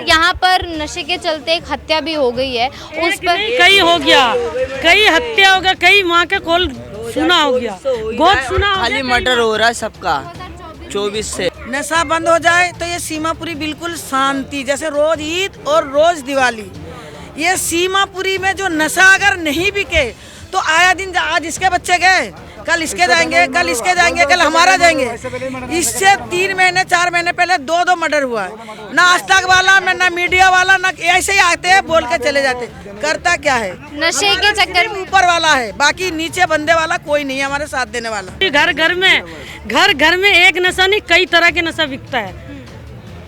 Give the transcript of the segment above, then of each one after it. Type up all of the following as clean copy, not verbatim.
यहाँ पर नशे के चलते एक हत्या भी हो गई है, उस पर कई हो गया, कई हत्या हो गया, कई माँ के कॉल सुना हो गया, बहुत सुना। खाली मर्डर हो रहा है सबका 24 से। नशा बंद हो जाए तो ये सीमापुरी बिल्कुल शांति, जैसे रोज ईद और रोज दिवाली। ये सीमापुरी में जो नशा अगर नहीं बिके तो आया दिन, आज इसके बच्चे गए, कल इसके जाएंगे, कल इसके जाएंगे, कल हमारा जाएंगे। इससे 3 महीने 4 महीने पहले 2 मर्डर हुआ है। ना आज तक वाला में, ना मीडिया वाला, ना ऐसे ही आते हैं बोल के चले जाते। करता क्या है? नशे के चक्कर में ऊपर वाला है, बाकी नीचे बंदे वाला कोई नहीं है हमारे साथ देने वाला। घर घर में एक नशा नहीं, कई तरह के नशा बिकता है।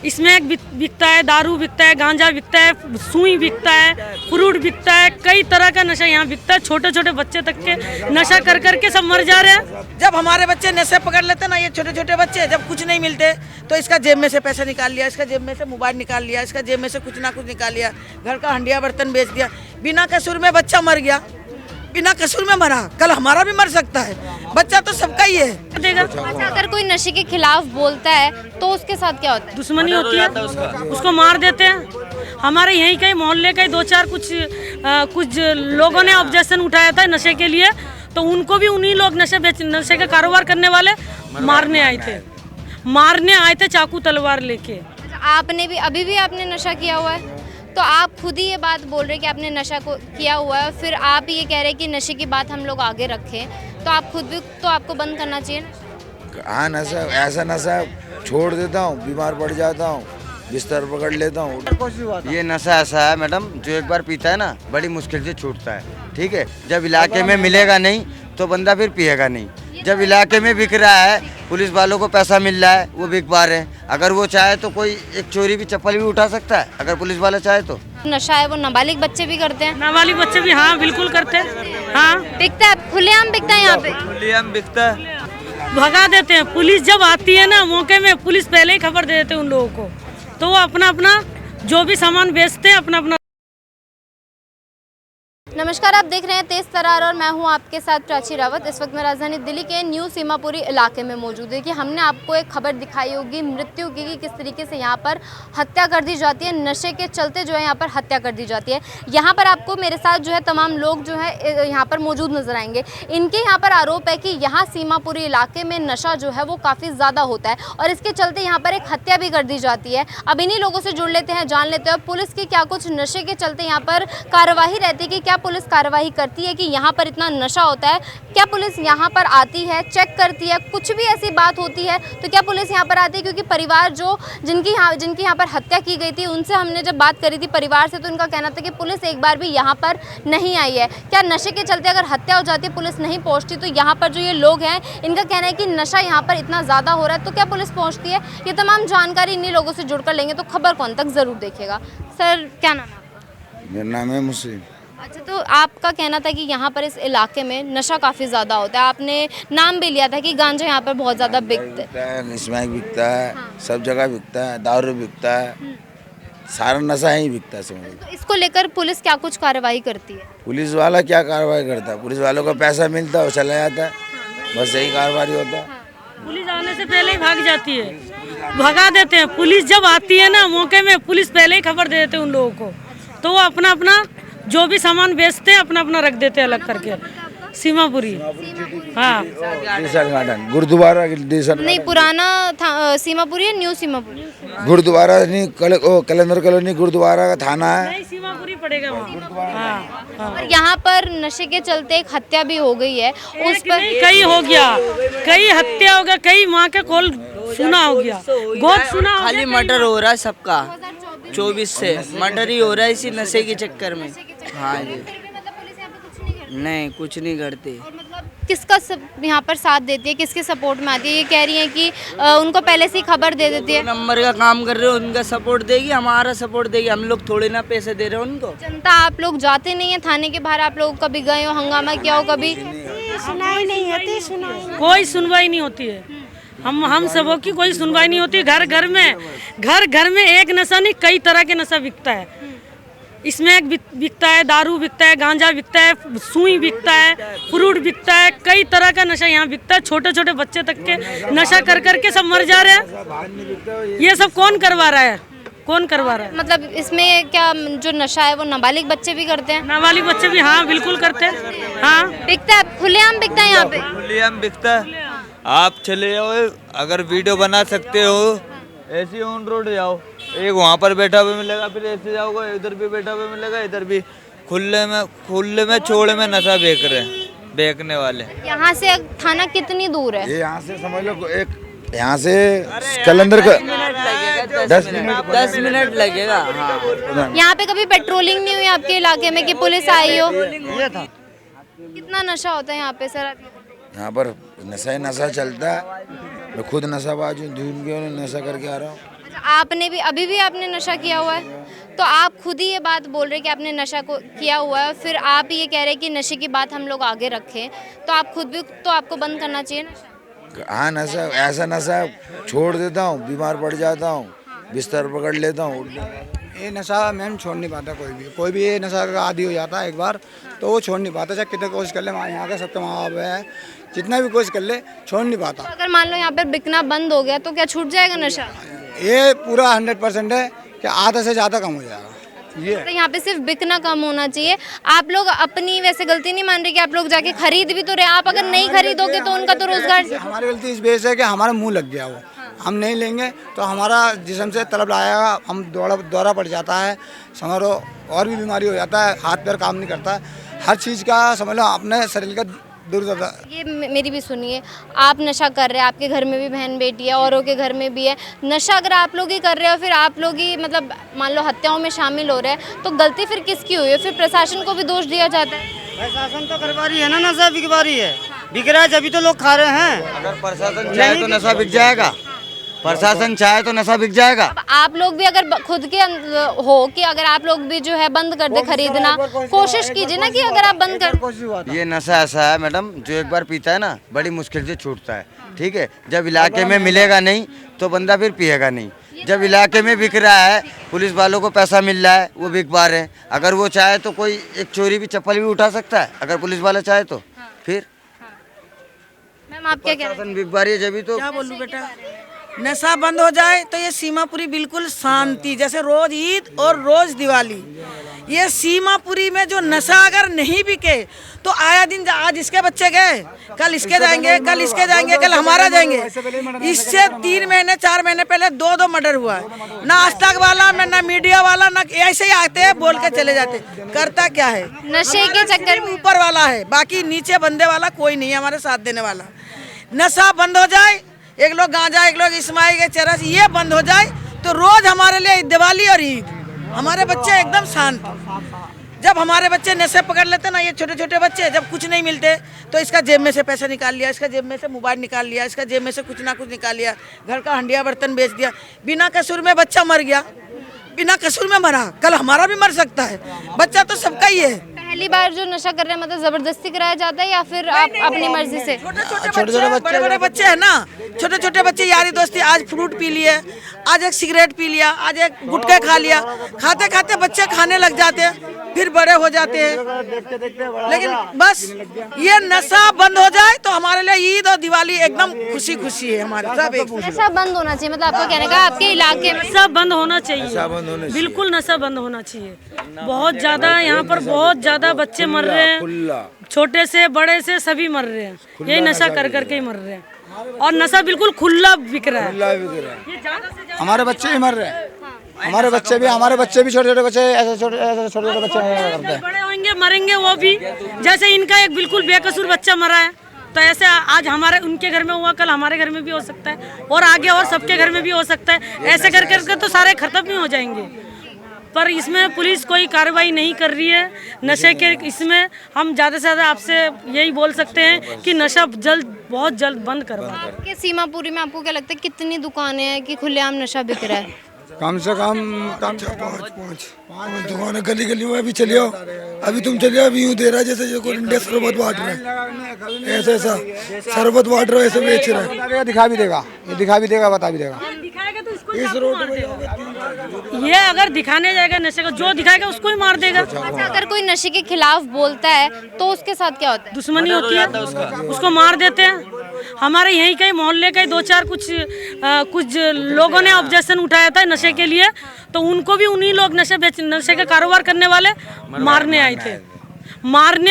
इसमें एक बिकता है, दारू बिकता है, गांजा बिकता है, सुई बिकता है, फ्रूट बिकता है, कई तरह का नशा यहाँ बिकता है। छोटे छोटे बच्चे तक के नशा कर करके सब मर जा रहे हैं। जब हमारे बच्चे नशे पकड़ लेते ना, ये छोटे छोटे बच्चे, जब कुछ नहीं मिलते तो इसका जेब में से पैसा निकाल लिया, इसका जेब में से मोबाइल निकाल लिया, इसका जेब में से कुछ ना कुछ निकाल लिया, घर का हंडिया बर्तन बेच दिया। बिना कसूर में बच्चा मर गया, बिना कसूर में मरा, कल हमारा भी मर सकता है। बच्चा तो सबका ही है। अच्छा, अगर कोई नशे के खिलाफ बोलता है तो उसके साथ क्या होता है? दुश्मनी होती है, उसको मार देते हैं। हमारे यहीं के मोहल्ले के 2-4 कुछ लोगों ने ऑब्जेक्शन उठाया था नशे के लिए, तो उनको भी उन्हीं लोग नशे का कारोबार करने वाले मारने आए थे चाकू तलवार लेके। अच्छा, आपने भी अभी भी आपने नशा किया हुआ है, तो आप खुद ही ये बात बोल रहे कि आपने नशा को किया हुआ है, फिर आप ये कह रहे हैं कि नशे की बात हम लोग आगे रखें, तो आप खुद भी तो आपको बंद करना चाहिए ना? हाँ, नशा ऐसा नशा छोड़ देता हूँ, बीमार पड़ जाता हूँ, बिस्तर पकड़ लेता हूँ। ये नशा ऐसा है मैडम, जो एक बार पीता है ना बड़ी मुश्किल से छूटता है। ठीक है, जब इलाके में मिलेगा नहीं तो बंदा फिर पिएगा नहीं। जब इलाके में बिक रहा है, पुलिस वालों को पैसा मिल रहा है, वो बिक पा रहे हैं। अगर वो चाहे तो कोई एक चोरी भी, चप्पल भी उठा सकता है, अगर पुलिस वाला चाहे तो। नशा है वो नाबालिग बच्चे भी करते हैं? नाबालिग बच्चे भी, हाँ बिल्कुल करते हैं। हाँ, बिकता है, खुलेआम बिकता है यहाँ पे? खुलेआम बिकता है। भगा देते हैं। पुलिस जब आती है ना मौके में, पुलिस पहले ही खबर दे देते हैं उन लोगों को, तो वो अपना अपना जो भी सामान बेचते हैं अपना अपना। नमस्कार, आप देख रहे हैं तेज तरार और मैं हूं आपके साथ प्राची रावत। इस वक्त मैं राजधानी दिल्ली के न्यू सीमापुरी इलाके में मौजूद है कि हमने आपको एक खबर दिखाई होगी मृत्यु की, कि किस तरीके से यहां पर हत्या कर दी जाती है, नशे के चलते जो है यहां पर हत्या कर दी जाती है। यहां पर आपको मेरे साथ जो है तमाम लोग जो है यहां पर मौजूद नजर आएंगे। इनके यहाँ पर आरोप है कि यहाँ सीमापुरी इलाके में नशा जो है वो काफ़ी ज़्यादा होता है और इसके चलते यहाँ पर एक हत्या भी कर दी जाती है। अब इन्हीं लोगों से जुड़ लेते हैं, जान लेते हैं पुलिस की क्या कुछ नशे के चलते यहाँ पर कार्यवाही रहती है, कि क्या पुलिस कार्रवाई करती है कि यहाँ पर इतना नशा होता है, क्या पुलिस यहाँ पर आती है, चेक करती है, कुछ भी ऐसी बात होती है तो क्या पुलिस यहाँ पर आती है? क्योंकि परिवार जो जिनकी यहाँ पर हत्या की गई थी, उनसे हमने जब बात करी थी परिवार से, तो उनका कहना था कि पुलिस एक बार भी यहाँ पर नहीं आई है। क्या नशे के चलते अगर हत्या हो जाती है, पुलिस नहीं पहुँचती, तो यहाँ पर जो ये लोग हैं इनका कहना है कि नशा यहाँ पर इतना ज़्यादा हो रहा है, तो क्या पुलिस पहुँचती है? ये तमाम जानकारी इन्हीं लोगों से जुड़कर लेंगे, तो खबर कौन तक ज़रूर देखिएगा। सर, क्या नाम है आपका? मेरा नाम है मुस्लिम। अच्छा, तो आपका कहना था कि यहाँ पर इस इलाके में नशा काफ़ी ज़्यादा होता है, आपने नाम भी लिया था कि गांजा यहाँ पर बहुत ज़्यादा बिकता है, स्मैक बिकता है, सब जगह बिकता है, दारू बिकता है, सारा नशा ही बिकता है समझ। तो इसको लेकर पुलिस क्या कुछ कार्रवाई करती है? पुलिस वाला क्या कार्रवाई करता है? पुलिस वालों को पैसा मिलता है, वो चला जाता है, बस यही कार्रवाई होता है। पुलिस आने से पहले ही भाग जाती है, भगा देते हैं। पुलिस जब आती है ना मौके में, पुलिस पहले ही खबर दे देते हैं उन लोगों को, तो वो अपना अपना जो भी सामान बेचते हैं अपना अपना रख देते हैं अलग करके। सीमापुरी, हाँ, गार्डन गुरुद्वारा नहीं, पुराना था सीमापुरी है, न्यू सीमापुरी? गुरुद्वारा नहीं, कैलेंडर कॉलोनी गुरुद्वारा का थाना है, नहीं सीमापुरी पड़ेगा वहाँ। हाँ। और यहाँ पर नशे के चलते एक हत्या भी हो गई है, उस पर कई हो गया, कई हत्या हो गया, कई माँ के कॉल सुना हो गया, बहुत सुना। खाली मर्डर हो रहा है सबका 24 से, मर्डर ही हो रहा है इसी नशे के चक्कर में। हाँ जी, नहीं कुछ नहीं करते। किसका यहाँ पर साथ देती है, किसके सपोर्ट में आती है? ये कह रही है कि उनको पहले से ही खबर दे देती है। नंबर का काम कर रहे हो, उनका सपोर्ट देगी, हमारा सपोर्ट देगी, हम लोग थोड़े ना पैसे दे रहे हो उनको। जनता, आप लोग जाते नहीं है थाने के बाहर? आप लोग कभी गए हो, हंगामा किया हो कभी? सुनाई नहीं होती, कोई सुनवाई नहीं होती है। हम सबों की कोई सुनवाई नहीं होती। घर घर में एक नशा नहीं, कई तरह के नशा बिकता है। इसमें एक बिकता है, दारू बिकता है, गांजा बिकता है, सुई बिकता है, फ्रूट बिकता है, कई तरह का नशा यहाँ बिकता है। छोटे छोटे बच्चे तक के नशा कर करके सब मर जा रहे हैं। ये सब कौन करवा रहा है? कौन करवा रहा है? मतलब इसमें क्या जो नशा है वो नाबालिग बच्चे भी करते हैं? नाबालिग बच्चे भी, हाँ बिल्कुल करते हैं। हाँ बिकता है, खुलेआम बिकता है यहाँ पे? खुलेआम बिकता है। आप चले जाओ, अगर वीडियो बना सकते हो ऐसे ऑन रोड जाओ, एक वहाँ पर बैठा हुआ मिलेगा, फिर ऐसे जाओगे इधर भी बैठा हुआ मिलेगा, इधर भी खुले में चौड़े में नशा बेच रहे हैं बेचने वाले। यहाँ से थाना कितनी दूर है? ये यहाँ से समझ लो एक यहाँ से कलंदर का 10 मिनट लगेगा। हाँ। यहाँ पे कभी पेट्रोलिंग नहीं हुई आपके इलाके में कि पुलिस आई हो? कितना नशा होता है यहाँ पे सर? यहाँ पर नशा चलता है। मैं खुद नशाबाज हूँ, ढूंढ के नशा करके आ रहा हूँ। अच्छा, आपने भी अभी भी आपने नशा किया हुआ है? तो आप खुद ही ये बात बोल रहे हैं कि आपने नशा को किया हुआ है, फिर आप ये कह रहे हैं कि नशे की बात हम लोग आगे रखें, तो आप खुद भी तो आपको बंद करना चाहिए नशा? हाँ, नशा ऐसा नशा छोड़ देता हूँ, बीमार पड़ जाता हूँ, बिस्तर पकड़ लेता हूँ। ये नशा मैम छोड़ नहीं पाता कोई भी ये नशा का आदी हो जाता है एक बार तो वो छोड़ नहीं पाता, चाहे कितने कोशिश कर ले। यहाँ के सबके माँ बाप है, जितना भी कोशिश कर ले छोड़ नहीं पाता। तो अगर मान लो यहाँ पर बिकना बंद हो गया तो क्या छूट जाएगा नशा? ये पूरा 100% है कि आधा से ज़्यादा कम हो जाएगा। ये तो यहाँ पे सिर्फ बिकना कम होना चाहिए। आप लोग अपनी वैसे गलती नहीं मान रहे कि आप लोग जाके खरीद भी तो रहे, आप अगर नहीं खरीदोगे तो उनका तो रोजगार। हमारी गलती इस वजह से है कि हमारा मुंह लग गया वो, हम नहीं लेंगे तो हमारा जिस्म से तलब आएगा, हम दौरा पड़ जाता है, समझो और भी बीमारी हो जाता है, हाथ पैर काम नहीं करता, हर चीज़ का समझ लो अपने शरीर का दुर्दशा। ये मेरी भी सुनिए, आप नशा कर रहे हैं, आपके घर में भी बहन बेटी है, औरों के घर में भी है। नशा अगर आप लोग ही कर रहे हो, फिर आप लोग ही मतलब मान लो हत्याओं में शामिल हो रहे हैं, तो गलती फिर किसकी हुई है? फिर प्रशासन को भी दोष दिया जाता है। प्रशासन तो करवा रही है ना, नशा बिकवा रही है, बिक रहा है जब तो लोग खा रहे हैं। अगर प्रशासन चाहे तो नशा बिक जाएगा, प्रशासन चाहे तो नशा बिक जाएगा। अब आप लोग भी अगर खुद के हो कि अगर आप लोग भी जो है बंद कर दे खरीदना, कोशिश कीजिए ना कि अगर आप बंद कर। ये नशा ऐसा है मैडम, जो एक बार पीता है ना बड़ी मुश्किल से छूटता है, ठीक है। जब इलाके में मिलेगा नहीं तो बंदा फिर पिएगा नहीं। जब इलाके में बिक रहा है, पुलिस वालों को पैसा मिल रहा है, वो बिकवा रहे हैं। अगर वो चाहे तो कोई एक चोरी भी चप्पल भी उठा सकता है, अगर पुलिस वाला चाहे तो। फिर मैम आप क्या कह रहे हैं? बिकवा रही है जब तो। क्या बोलूं बेटा, नशा बंद हो जाए तो ये सीमापुरी बिल्कुल शांति, जैसे रोज ईद और रोज दिवाली। ये सीमापुरी में जो नशा अगर नहीं बिके तो आया दिन आज इसके बच्चे गए, कल इसके जाएंगे, कल इसके जाएंगे, कल हमारा जाएंगे। इससे 3 महीने 4 महीने पहले 2 मर्डर हुआ है। ना आज तक वाला में ना मीडिया वाला, ना ऐसे ही आते हैं बोल के चले जाते। करता क्या है? नशे के चक्कर में ऊपर वाला है, बाकी नीचे बंदे वाला कोई नहीं है हमारे साथ देने वाला। नशा बंद हो जाए, एक लोग गांजा, एक लोग इस्माइल के चरस, ये बंद हो जाए तो रोज हमारे लिए दिवाली और ईद। हमारे बच्चे एकदम शांत। जब हमारे बच्चे नशे पकड़ लेते ना, ये छोटे छोटे बच्चे, जब कुछ नहीं मिलते तो इसका जेब में से पैसा निकाल लिया, इसका जेब में से मोबाइल निकाल लिया, इसका जेब में से कुछ ना कुछ निकाल लिया, घर का हंडिया बर्तन बेच दिया। बिना कसूर में बच्चा मर गया, बिना कसूर में मरा, कल हमारा भी मर सकता है। बच्चा तो सबका ही है। पहली बार जो नशा कर रहे हैं मतलब जबरदस्ती कराया जाता है या फिर आप अपनी मर्जी से? छोटे छोटे बच्चे, बड़े बच्चे हैं ना, छोटे छोटे बच्चे यारी दोस्ती, आज फ्रूट पी लिए, आज एक सिगरेट पी लिया, आज एक गुटखा खा लिया, खाते खाते बच्चे खाने लग जाते हैं, फिर बड़े हो जाते हैं। लेकिन बस ये नशा बंद हो जाए तो हमारे लिए ईद और दिवाली एकदम खुशी खुशी है हमारे सब। नशा बंद होना चाहिए, मतलब आपका कहने का आपके इलाके में नशा बंद होना चाहिए, बिल्कुल नशा बंद होना चाहिए। बहुत ज्यादा यहाँ पर बहुत ज्यादा बच्चे मर रहे हैं, छोटे से बड़े से सभी मर रहे हैं, यही नशा कर करके ही मर रहे हैं। और नशा बिल्कुल खुला बिक रहा है। हमारे बच्चे ही मर रहे हैं, हमारे बच्चे भी छोटे छोटे बच्चे, ऐसे छोटे छोटे बच्चे करते हैं। बड़े होंगे मरेंगे वो भी, जैसे इनका एक बिल्कुल बेकसूर बच्चा मरा है, तो ऐसे आज हमारे उनके घर में हुआ, कल हमारे घर में भी हो सकता है, और आगे और सबके घर में भी हो सकता है। ऐसे कर करके तो सारे खत्म ही हो जाएंगे। पर इसमें पुलिस कोई कार्रवाई नहीं कर रही है नशे के। इसमें हम ज़्यादा से ज़्यादा आपसे यही बोल सकते हैं कि नशा बहुत जल्द बंद करवा। आपके सीमापुरी में आपको क्या लगता है कितनी दुकानें हैं कि खुलेआम नशा बिक रहा है? कम से कम 5 दुकान गली गली में अभी चले आओ, अभी तुम चले आओ, अभी यूँ दे रहा है जैसे कोई इंडिया शरबत बांट रहा है, ऐसा ऐसा शरबत बांट रहा है, ऐसे बेच रहा है। दिखा भी देगा, ये दिखा भी देगा, बता भी देगा। दिखाएगा तो इसको इस रोड में ये अगर दिखाने जाएगा नशे को, जो दिखाएगा उसको ही मार देगा। अच्छा, अगर कोई नशे के खिलाफ बोलता है तो उसके साथ क्या होता है? दुश्मनी होती है, उसको मार देते हैं। हमारे यहीं के मोहल्ले के 2-4 कुछ लोगों ने ऑब्जेक्शन उठाया था नशे के लिए, तो उनको भी उन्हीं लोग नशे का कारोबार करने वाले मारने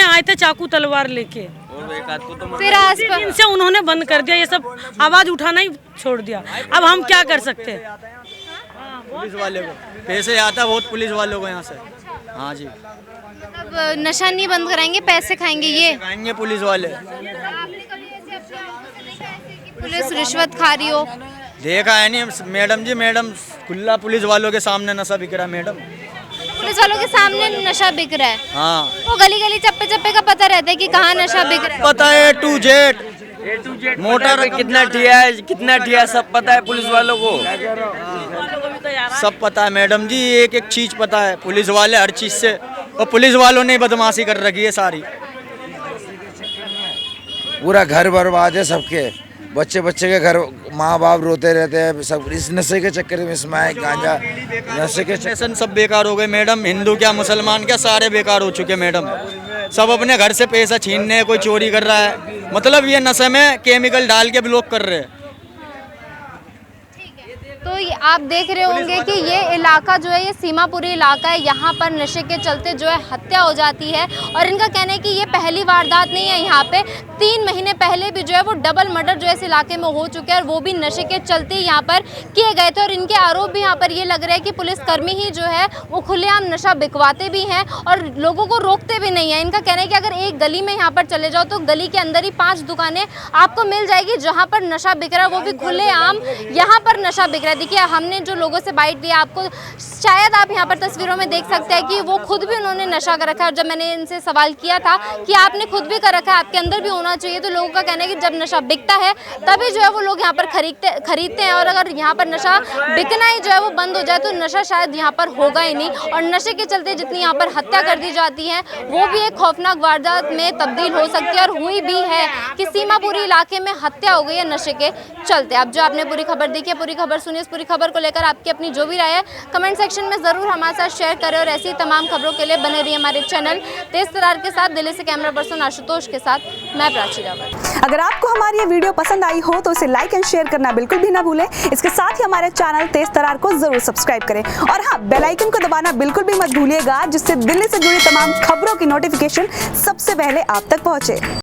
आए थे चाकू तलवार लेके। फिर आसपास इनसे उन्होंने बंद कर दिया, ये सब आवाज उठाना ही छोड़ दिया। अब हम क्या कर सकते हैं? पुलिस वाले को पैसे आता बहुत, पुलिस वालों को यहाँ से। हाँ जी, अब नशा नहीं बंद कराएंगे, पैसे खाएंगे ये खाएंगे पुलिस वाले। पुलिस रिश्वत खा रही हो? देखा है नहीं मैडम जी, मैडम खुला पुलिस वालों के सामने नशा बिक रहा है मैडम। पुलिस वालों के सामने नशा बिक रहा है? हाँ, वो गली गली चप्पे चप्पे का पता रहता है कि कहाँ नशा बिक रहा है। पता है A to Z मोटर कितना ठिया सब पता है पुलिस वालों को, सब पता है मैडम जी, एक एक चीज पता है पुलिस वाले हर चीज से। और पुलिस वालों ने बदमाशी कर रखी है सारी। पूरा घर बर्बाद है सबके, बच्चे के घर माँ बाप रोते रहते हैं सब इस नशे के चक्कर में, स्मैक गांजा नशे के फैशन सब बेकार हो गए मैडम, हिंदू क्या मुसलमान क्या सारे बेकार हो चुके मैडम। सब अपने घर से पैसा छीनने, कोई चोरी कर रहा है, मतलब ये नशे में केमिकल डाल के ब्लॉक कर रहे हैं। तो ये आप देख रहे होंगे कि ये इलाका जो है ये सीमापुरी इलाका है, यहाँ पर नशे के चलते जो है हत्या हो जाती है। और इनका कहना है कि ये पहली वारदात नहीं है, यहाँ पे 3 महीने पहले भी जो है वो डबल मर्डर जो है इस इलाके में हो चुके हैं, और वो भी नशे के चलते यहाँ पर किए गए थे। और इनके आरोप भी यहाँ पर ये लग रहा है कि पुलिसकर्मी ही जो है वो खुलेआम नशा बिकवाते भी हैं और लोगों को रोकते भी नहीं है। इनका कहना है कि अगर एक गली में यहाँ पर चले जाओ तो गली के अंदर ही 5 दुकानें आपको मिल जाएगी जहाँ पर नशा बिक रहा है, वो भी खुलेआम यहाँ पर नशा बिक रहा है। देखिए हमने जो लोगों से बाइट लिया, आपको शायद आप यहाँ पर तस्वीरों में देख सकते हैं कि वो खुद भी उन्होंने नशा कर रखा है। और जब मैंने इनसे सवाल किया था कि आपने खुद भी कर रखा है, आपके अंदर भी होना चाहिए, तो लोगों का कहना है कि जब नशा बिकता है तभी जो है वो लोग यहाँ पर खरीदते हैं। और अगर यहाँ पर नशा बिकना ही जो है वो बंद हो जाए तो नशा शायद यहाँ पर होगा ही नहीं। और नशे के चलते जितनी यहाँ पर हत्या कर दी जाती है वो भी एक खौफनाक वारदात में तब्दील हो सकती है, और हुई भी है कि सीमापुरी इलाके में हत्या हो गई है नशे के चलते। अब जो आपने पूरी खबर देखी है, पूरी खबर सुनी, इस पूरी खबर को लेकर आपकी अपनी जो भी राय है कमेंट सेक्शन में जरूर हमारे साथ शेयर करें। और ऐसी तमाम खबरों के लिए बने रहिए हमारे चैनल तेज तरार के साथ। दिल्ली से कैमरा पर्सन आशुतोष के साथ मैं प्राची रावत। अगर आपको हमारी ये वीडियो पसंद आई हो तो इसे लाइक एंड शेयर करना बिल्कुल भी ना भूलें। इसके साथ ही हमारे चैनल तेज तरार को जरूर सब्सक्राइब करें, और हाँ, बेल आइकन को दबाना बिल्कुल भी मत भूलिएगा, जिससे दिल्ली से जुड़ी तमाम खबरों की नोटिफिकेशन सबसे पहले आप तक पहुंचे।